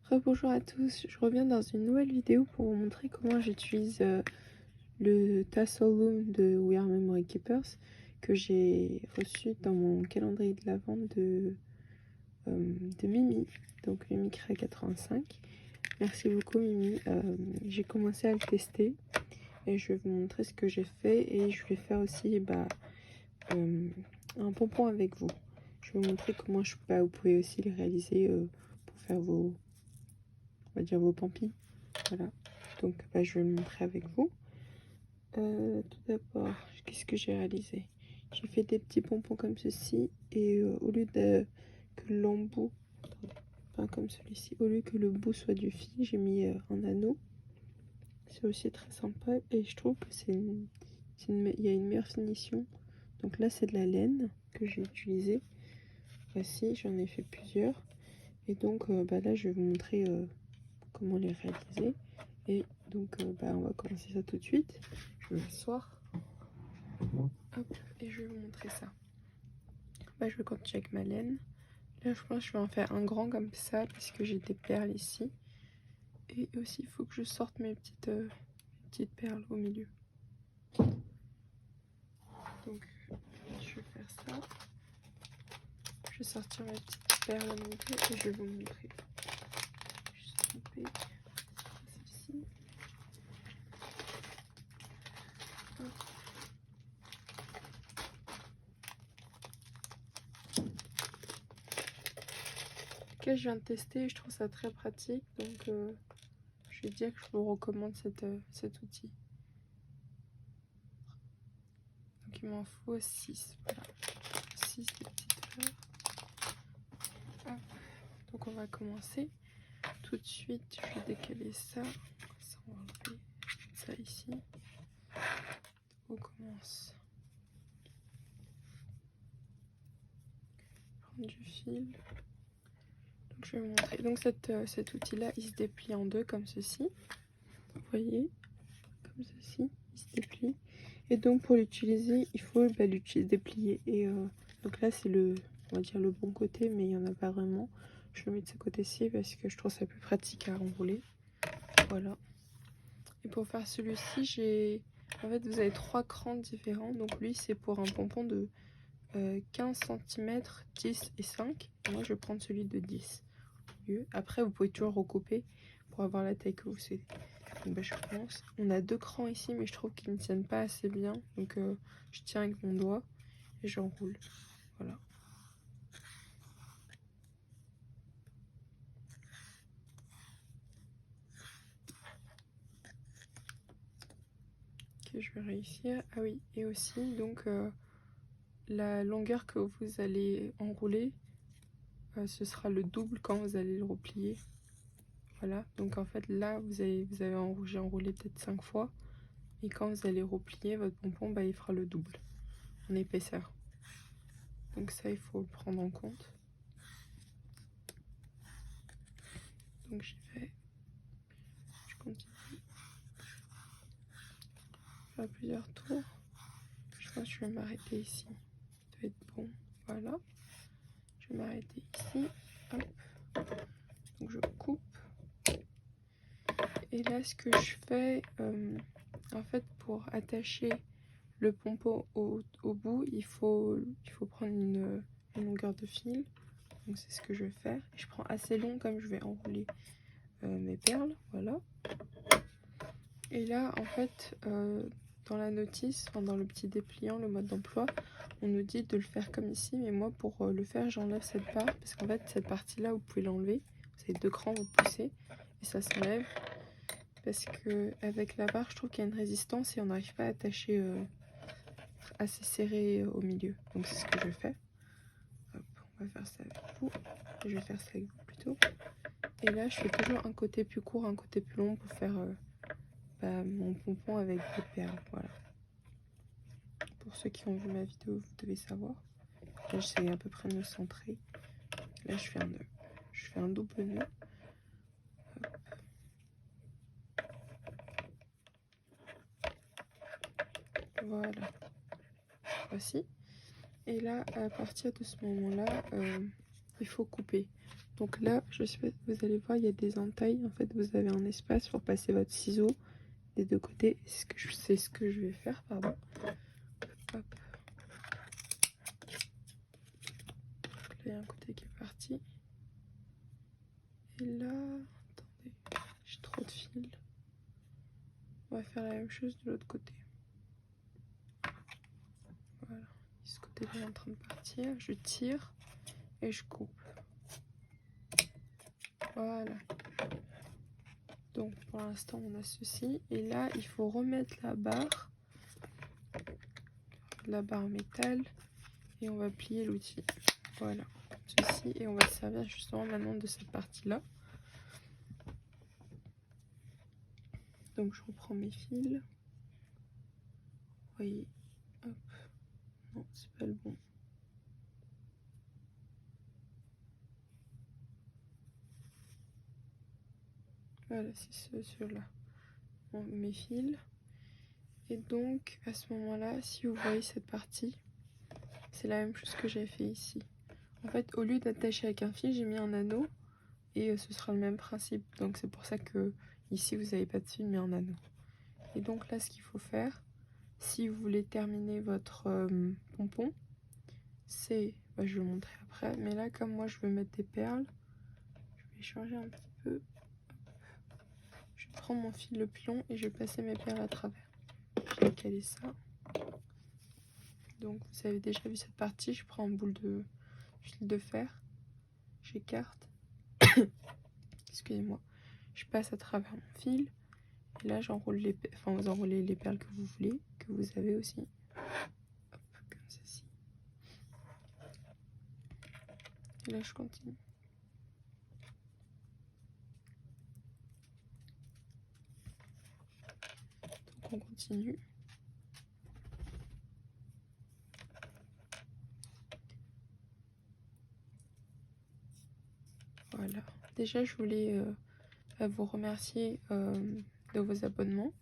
Bonjour à tous, je reviens dans une nouvelle vidéo pour vous montrer comment j'utilise le Tassel Loom de We Are Memory Keepers que j'ai reçu dans mon calendrier de l'Avent de Mimi, donc Mimi Créa 85. Merci beaucoup Mimi, j'ai commencé à le tester et je vais vous montrer ce que j'ai fait et je vais faire aussi un pompon avec vous. Je vais vous montrer comment vous pouvez aussi les réaliser pour faire vos pampis. Voilà, donc je vais le montrer avec vous. Tout d'abord, qu'est-ce que j'ai réalisé? J'ai fait des petits pompons comme ceci et au lieu que l'embout, enfin comme celui-ci, au lieu que le bout soit du fil, j'ai mis un anneau. C'est aussi très sympa et je trouve que il y a une meilleure finition. Donc là c'est de la laine que j'ai utilisée. Voici, j'en ai fait plusieurs et donc là je vais vous montrer comment les réaliser. Et donc on va commencer ça tout de suite. Je vais m'asseoir. Hop, et je vais vous montrer ça. Je vais continuer avec ma laine. Là je pense que je vais en faire un grand comme ça parce que j'ai des perles ici. Et aussi il faut que je sorte mes petites perles au milieu. Donc je vais faire ça. Je vais sortir mes petites perles au milieu et je vais vous montrer. Je vais couper celle-ci. Je viens de tester et je trouve ça très pratique, donc je vais dire que je vous recommande cet outil. Donc il m'en faut 6, voilà, 6 de petites fleurs. Hop. Donc on va commencer tout de suite. Je vais décaler ça, on va enlever ça ici. On commence. Prendre du fil. Donc je vais vous montrer. Donc cet outil-là, il se déplie en deux comme ceci. Vous voyez, comme ceci, il se déplie. Et donc pour l'utiliser, il faut déplier. Et donc là c'est on va dire le bon côté, mais il n'y en a pas vraiment. Je le mets de ce côté-ci parce que je trouve ça plus pratique à enrouler. Voilà. Et pour faire celui-ci, en fait vous avez 3 crans différents. Donc lui c'est pour un pompon de 15 cm, 10 et 5. Et moi je vais prendre celui de 10. Après vous pouvez toujours recouper pour avoir la taille que vous souhaitez. Donc je commence. On a 2 crans ici, mais je trouve qu'ils ne tiennent pas assez bien. Donc je tiens avec mon doigt et j'enroule. Voilà. Ok, je vais réussir. Ah oui, et aussi donc la longueur que vous allez enrouler, ce sera le double quand vous allez le replier. Voilà. Donc en fait là j'ai enroulé peut-être 5 fois. Et quand vous allez replier votre pompon, il fera le double en épaisseur. Donc ça, il faut le prendre en compte. Donc j'y vais. Je continue. Je vais faire plusieurs tours. Je pense que je vais m'arrêter ici. Ça doit être bon. Voilà. Je vais m'arrêter ici. Hop. Donc je coupe. Et là, ce que je fais, en fait, pour attacher le pompon au bout, il faut prendre une longueur de fil. Donc c'est ce que je vais faire. Je prends assez long comme je vais enrouler mes perles. Voilà. Et là, en fait, dans la notice, dans le petit dépliant, le mode d'emploi, on nous dit de le faire comme ici. Mais moi, pour le faire, j'enlève cette part. Parce qu'en fait, cette partie-là, vous pouvez l'enlever. Vous avez 2 crans, vous poussez. Et ça s'enlève. Parce que avec la barre, je trouve qu'il y a une résistance et on n'arrive pas à attacher assez serré au milieu. Donc c'est ce que je fais. Hop, on va faire ça avec vous. Je vais faire ça avec vous plutôt. Et là, je fais toujours un côté plus court, un côté plus long pour faire mon pompon avec des perles. Voilà. Pour ceux qui ont vu ma vidéo, vous devez savoir. Là, j'essaie à peu près de me centrer. Là, je fais un nœud. Je fais un double nœud. Hop. Voilà. Voici. Et là, à partir de ce moment-là, il faut couper. Donc là, je sais pas, vous allez voir, il y a des entailles. En fait, vous avez un espace pour passer votre ciseau des deux côtés. C'est ce que je vais faire, pardon. Hop. Là, il y a un côté qui est parti. Et là, attendez, j'ai trop de fils. On va faire la même chose de l'autre côté. Voilà, ce côté-là est en train de partir. Je tire et je coupe. Voilà. Donc pour l'instant on a ceci. Et là il faut remettre la barre métal. Et on va plier l'outil. Voilà. Ceci. Et on va se servir justement maintenant de cette partie-là. Donc je reprends mes fils. Vous voyez. Hop. Non, c'est pas le bon. Voilà, c'est ceux-là. Bon, mes fils. Et donc, à ce moment-là, si vous voyez cette partie, c'est la même chose que j'ai fait ici. En fait, au lieu d'attacher avec un fil, j'ai mis un anneau. Et ce sera le même principe. Donc c'est pour ça que ici, vous n'avez pas de fil, mais un anneau. Et donc là, ce qu'il faut faire, si vous voulez terminer votre pompon, c'est... je vais vous montrer après. Mais là, comme moi, je veux mettre des perles, je vais changer un petit peu. Je prends mon fil de pilon et je vais passer mes perles à travers. Je vais caler ça. Donc vous avez déjà vu cette partie. Je prends un boule de fil de fer. J'écarte. Excusez-moi. Je passe à travers mon fil. Et là, j'enroule les perles. Enfin, vous enroulez les perles que vous voulez, que vous avez aussi. Hop, comme ceci. Et là, je continue. Donc on continue. Voilà. Déjà, je voulais vous remercier de vos abonnements.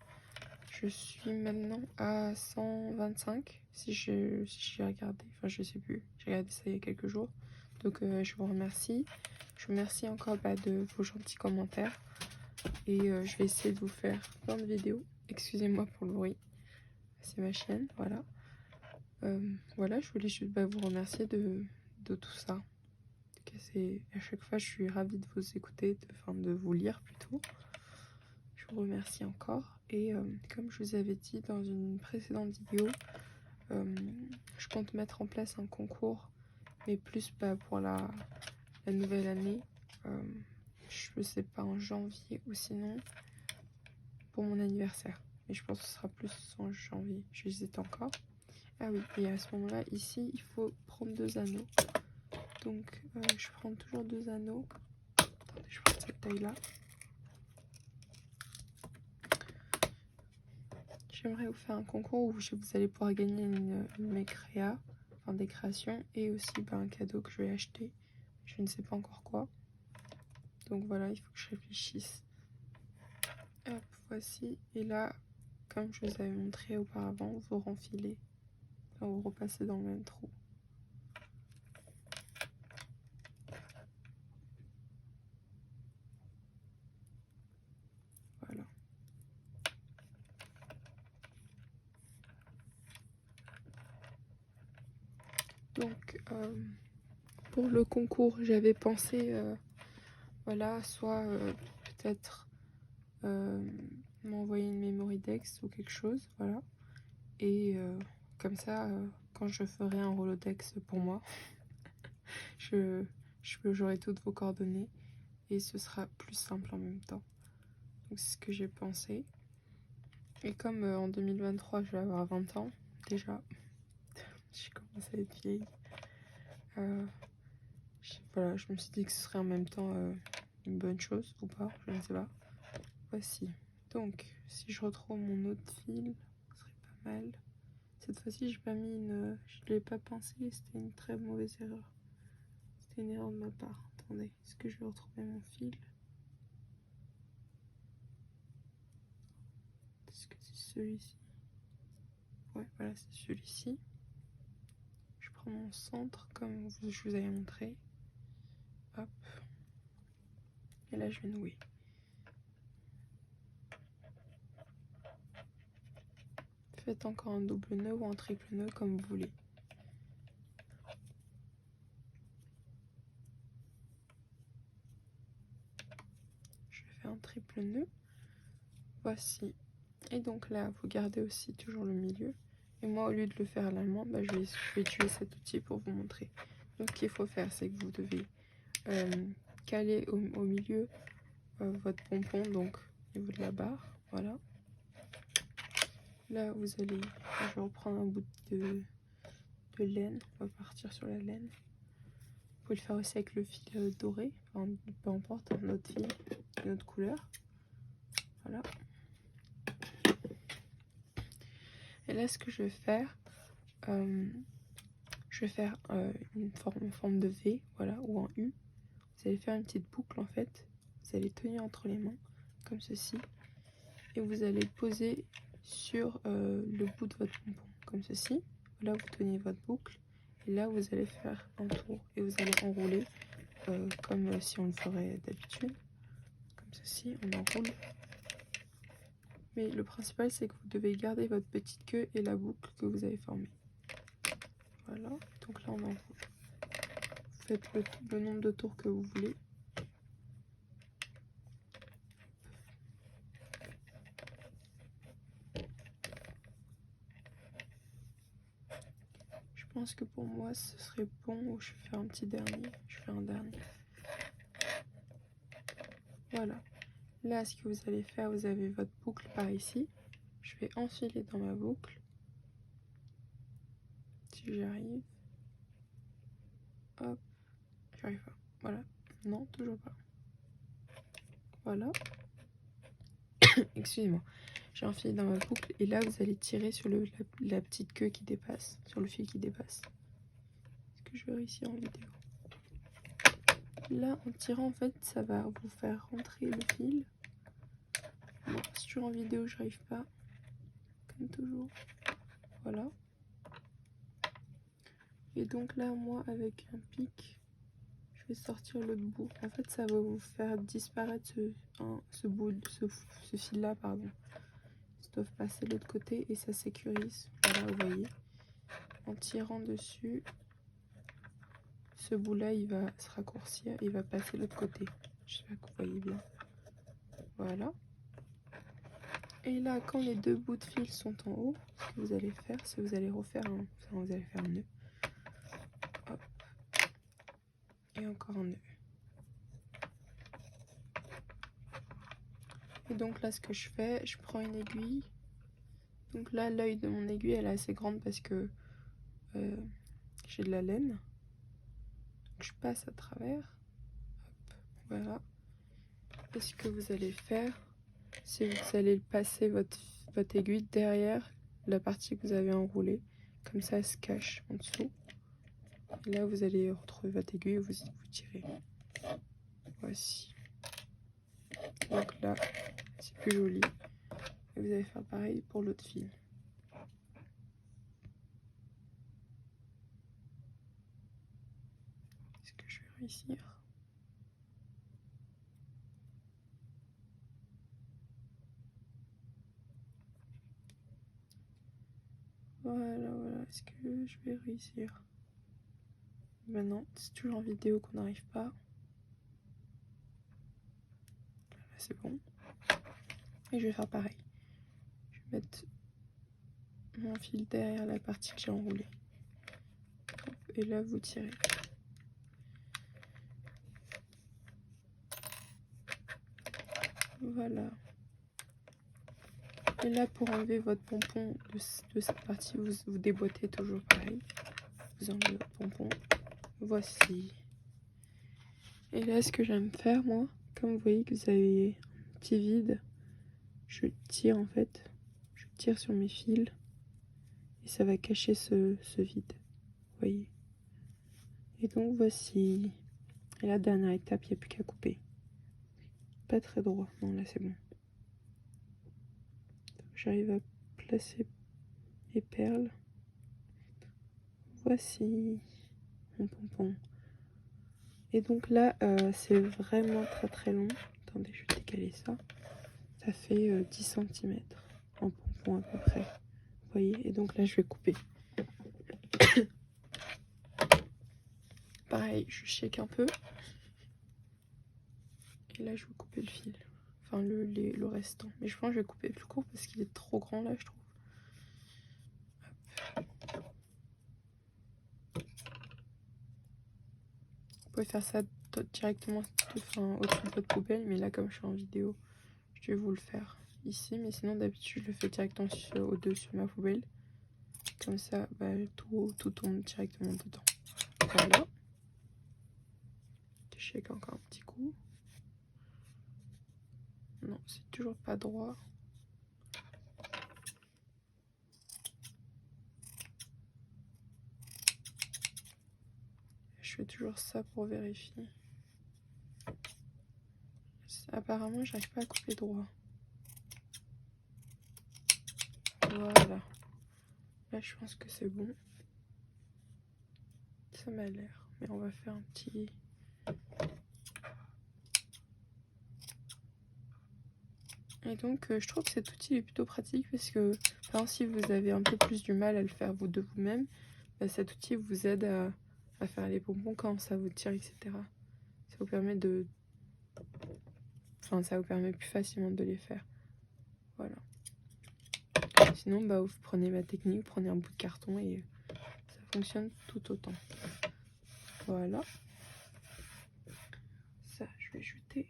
Je suis maintenant à 125 si j'ai regardé. Enfin, je sais plus. J'ai regardé ça il y a quelques jours. Donc, je vous remercie. Je vous remercie encore de vos gentils commentaires. Et je vais essayer de vous faire plein de vidéos. Excusez-moi pour le bruit. C'est ma chienne, voilà. Voilà, je voulais juste vous remercier de tout ça. À chaque fois, je suis ravie de vous écouter, de vous lire plutôt. Je vous remercie encore. Et comme je vous avais dit dans une précédente vidéo, je compte mettre en place un concours, mais plus pour la nouvelle année. Je sais pas, en janvier ou sinon pour mon anniversaire. Mais je pense que ce sera plus en janvier. J'hésite encore. Ah oui, et à ce moment-là, ici, il faut prendre 2 anneaux. Donc, je prends toujours 2 anneaux. Attendez, je prends cette taille-là. J'aimerais vous faire un concours où vous allez pouvoir gagner une mes créas, enfin des créations, et aussi un cadeau que je vais acheter. Je ne sais pas encore quoi. Donc voilà, il faut que je réfléchisse. Hop, voici. Et là, comme je vous avais montré auparavant, vous renfilez. Enfin, vous repassez dans le même trou. Voilà. Donc, pour le concours, j'avais pensé, voilà, soit peut-être m'envoyer une Memorydex ou quelque chose, voilà. Et comme ça, quand je ferai un Rolodex pour moi, j'aurai toutes vos coordonnées et ce sera plus simple en même temps. Donc c'est ce que j'ai pensé. Et comme en 2023, je vais avoir 20 ans, déjà, j'ai commencé à être vieille. Voilà, je me suis dit que ce serait en même temps une bonne chose ou pas, je ne sais pas. Voici. Donc, si je retrouve mon autre fil, ce serait pas mal. Cette fois-ci, j'ai pas mis une... Je l'ai pas pincé, c'était une très mauvaise erreur. C'était une erreur de ma part. Attendez, est-ce que je vais retrouver mon fil? Est-ce que c'est celui-ci? Ouais, voilà, c'est celui-ci. Je prends mon centre comme je vous avais montré. Hop. Et là je vais nouer. Faites encore un double nœud ou un triple nœud comme vous voulez. Je vais faire un triple nœud. Voici. Et donc là, vous gardez aussi toujours le milieu. Et moi, au lieu de le faire à l'allemand, bah, je vais utiliser cet outil pour vous montrer. Donc, ce qu'il faut faire, c'est que vous devez caler au milieu votre pompon, donc au niveau de la barre. Voilà. Là, vous allez, je vais reprendre un bout de laine. On va partir sur la laine. Vous pouvez le faire aussi avec le fil doré, enfin, peu importe, un autre fil, une autre couleur. Voilà. Et là, ce que je vais faire, une forme de V, voilà, ou un U. Vous allez faire une petite boucle en fait. Vous allez tenir entre les mains, comme ceci. Et vous allez poser sur le bout de votre pompon, comme ceci. Là, vous tenez votre boucle. Et là, vous allez faire un tour. Et vous allez enrouler comme si on le ferait d'habitude. Comme ceci, on enroule. Mais le principal, c'est que vous devez garder votre petite queue et la boucle que vous avez formée. Voilà, donc là on enroule. Vous faites le nombre de tours que vous voulez. Je pense que pour moi ce serait bon, ou je vais faire un petit dernier. Je fais un dernier. Voilà. Là, ce que vous allez faire, vous avez votre boucle par ici. Je vais enfiler dans ma boucle. Si j'y arrive. Hop. J'arrive pas. Voilà. Non, toujours pas. Voilà. Excusez-moi. J'ai enfilé dans ma boucle. Et là, vous allez tirer sur la petite queue qui dépasse. Sur le fil qui dépasse. Est-ce que je vais réussir en vidéo? Là, en tirant, en fait, ça va vous faire rentrer le fil. Bon, si je suis en vidéo, j'arrive pas. Comme toujours. Voilà. Et donc là, moi, avec un pic, je vais sortir l'autre bout. En fait, ça va vous faire disparaître ce fil-là, pardon. Ils doivent passer de l'autre côté et ça sécurise. Voilà, vous voyez. En tirant dessus, ce bout-là, il va se raccourcir, il va passer de l'autre côté. J'espère que vous voyez bien. Voilà. Et là, quand les deux bouts de fil sont en haut, ce que vous allez faire, c'est que vous allez refaire vous allez faire un nœud. Hop. Et encore un nœud. Et donc là, ce que je fais, je prends une aiguille. Donc là, l'œil de mon aiguille, elle est assez grande parce que j'ai de la laine. Donc je passe à travers. Hop, voilà. Et ce que vous allez faire, c'est que vous allez passer votre aiguille derrière la partie que vous avez enroulée. Comme ça, elle se cache en dessous. Et là, vous allez retrouver votre aiguille et vous tirez. Voici. Donc là, c'est plus joli. Et vous allez faire pareil pour l'autre fil. Est-ce que je vais réussir? Voilà, voilà. Est-ce que je vais réussir? Ben non, c'est toujours en vidéo qu'on n'arrive pas. Là, c'est bon. Et je vais faire pareil. Je vais mettre mon fil derrière la partie que j'ai enroulée. Et là, vous tirez. Voilà. Et là, pour enlever votre pompon de cette partie, vous déboîtez toujours pareil. Vous enlevez votre pompon. Voici. Et là, ce que j'aime faire, moi, comme vous voyez que vous avez un petit vide, je tire en fait. Je tire sur mes fils. Et ça va cacher ce vide. Vous voyez. Et donc, voici. Et la dernière étape, il n'y a plus qu'à couper. Pas très droit. Non, là, c'est bon. J'arrive à placer mes perles. Voici mon pompon. Et donc là, c'est vraiment très long. Attendez, je vais décaler ça. Ça fait 10 cm en pompon à peu près. Vous voyez? Et donc là, je vais couper. Pareil, je shake un peu. Et là, je vais couper le fil. Enfin, le restant. Mais je pense que je vais couper plus court parce qu'il est trop grand là, je trouve. Vous pouvez faire ça directement au tripod de poubelle. Mais là, comme je suis en vidéo, je vais vous le faire ici. Mais sinon, d'habitude, je le fais directement au-dessus de ma poubelle. Comme ça, bah, tout tombe directement dedans. Voilà. Je shake encore un petit coup. Non, c'est toujours pas droit. Je fais toujours ça pour vérifier. Apparemment, j'arrive pas à couper droit. Voilà. Là, je pense que c'est bon. Ça m'a l'air. Mais on va faire un petit... Et donc, je trouve que cet outil est plutôt pratique parce que, par exemple, si vous avez un peu plus du mal à le faire de vous-même, bah, cet outil vous aide à faire les bonbons quand ça vous tire, etc. Ça vous permet de... Enfin, ça vous permet plus facilement de les faire. Voilà. Sinon, bah, vous prenez ma technique, vous prenez un bout de carton et ça fonctionne tout autant. Voilà. Ça, je vais jeter.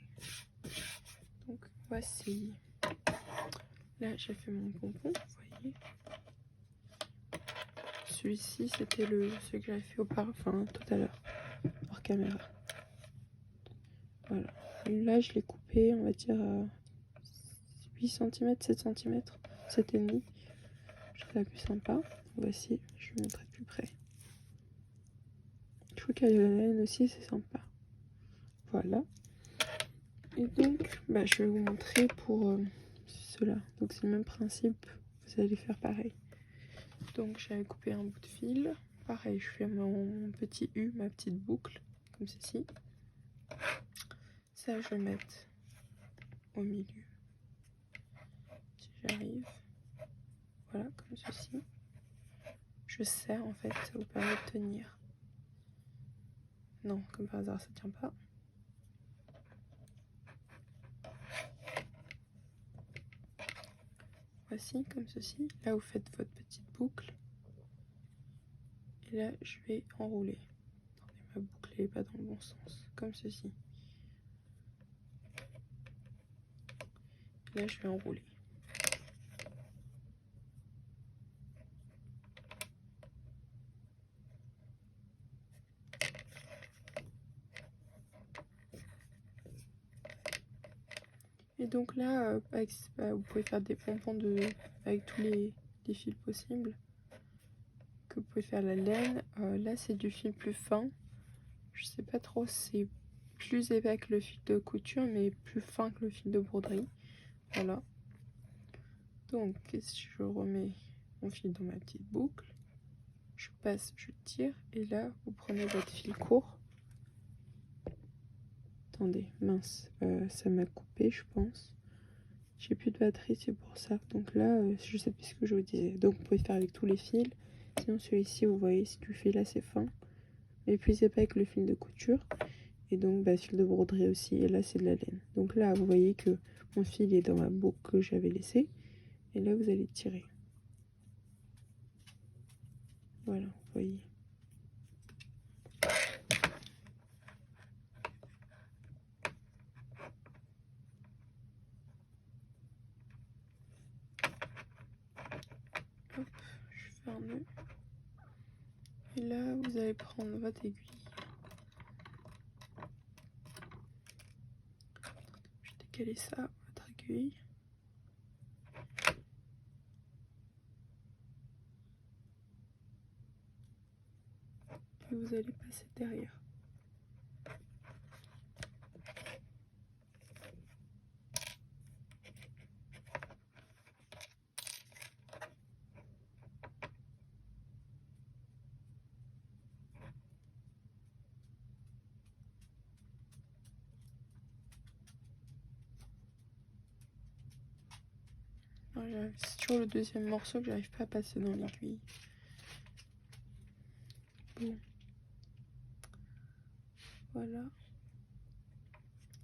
Donc, voici. Là, j'ai fait mon bonbon, vous voyez. Celui-ci, c'était celui que j'avais fait auparavant, tout à l'heure, hors caméra. Voilà. Et là, je l'ai coupé, on va dire, à 8 cm, 7 cm, 7,5. Je trouve ça plus sympa. Voici, je vais vous montrer de plus près. Je trouve qu'à la laine aussi, c'est sympa. Voilà. Et donc, bah, je vais vous montrer pour cela. Donc, c'est le même principe. Vous allez faire pareil. Donc, j'avais coupé un bout de fil. Pareil, je fais mon petit U, ma petite boucle, comme ceci. Ça, je vais mettre au milieu. Si j'arrive. Voilà, comme ceci. Je serre, en fait, ça vous permet de tenir. Non, comme par hasard, ça tient pas. Voici, comme ceci. Là, vous faites votre petite boucle. Et là, je vais enrouler. Attendez, ma boucle n'est pas dans le bon sens. Comme ceci. Et là, je vais enrouler. Et donc là, vous pouvez faire des pompons avec tous les fils possibles. Que vous pouvez faire la laine. Là, c'est du fil plus fin. Je sais pas trop si c'est plus épais que le fil de couture, mais plus fin que le fil de broderie. Voilà. Donc, je remets mon fil dans ma petite boucle. Je passe, je tire. Et là, vous prenez votre fil court. Attendez, mince. Ça m'a coupé, je pense. J'ai plus de batterie, c'est pour ça. Donc là, je sais plus ce que je vous disais. Donc, vous pouvez faire avec tous les fils. Sinon, celui-ci, vous voyez, si tu le fil assez fin. Mais plus épais que le fil de couture. Et donc, bah, fil de broderie aussi. Et là, c'est de la laine. Donc là, vous voyez que mon fil est dans ma boucle que j'avais laissée. Et là, vous allez tirer. Voilà, vous voyez. Hop, je fais un nœud. Et là, vous allez prendre votre aiguille. Je vais décaler ça, votre aiguille. Et vous allez passer derrière. c'est toujours le deuxième morceau que j'arrive pas à passer dans l'aiguille. Bon. Voilà.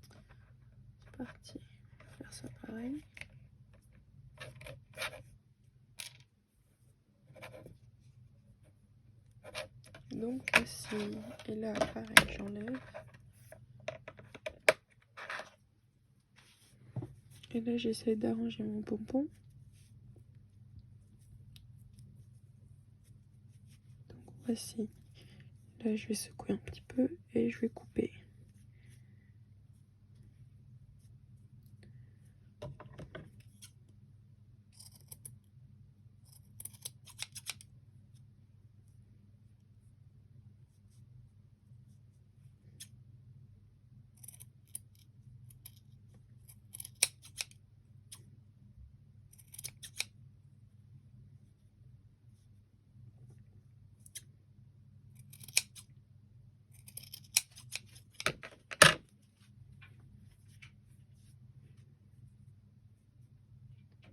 C'est parti. Je vais faire ça pareil. Donc voici. Et là, pareil, j'enlève. Et là, j'essaie d'arranger mon pompon. Donc voici. Là, je vais secouer un petit peu et je vais couper.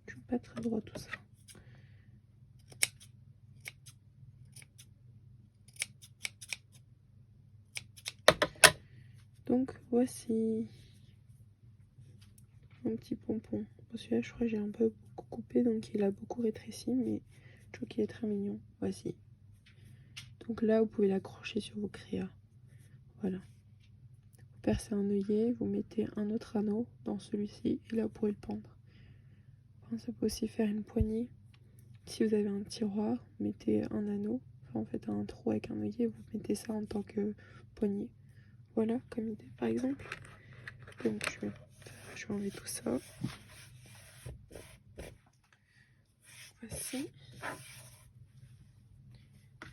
Je suis pas très droit tout ça. Donc voici mon petit pompon. Celui-là, je crois que j'ai un peu beaucoup coupé, donc il a beaucoup rétréci, mais je trouve qu'il est très mignon. Voici. Donc là, vous pouvez l'accrocher sur vos créas. Voilà. Vous percez un œillet, vous mettez un autre anneau dans celui-ci, et là, vous pourrez le pendre. Enfin, ça peut aussi faire une poignée. Si vous avez un tiroir, vous mettez un anneau, enfin, en fait un trou avec un œillet, vous mettez ça en tant que poignée. Voilà, comme idée, par exemple. Donc, je vais enlever tout ça. Voici.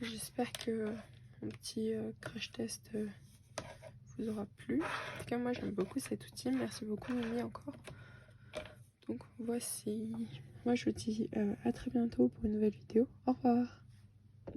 J'espère que mon petit crash test vous aura plu. En tout cas, moi j'aime beaucoup cet outil. Merci beaucoup Mimi encore. Donc voici. Moi je vous dis à très bientôt pour une nouvelle vidéo. Au revoir.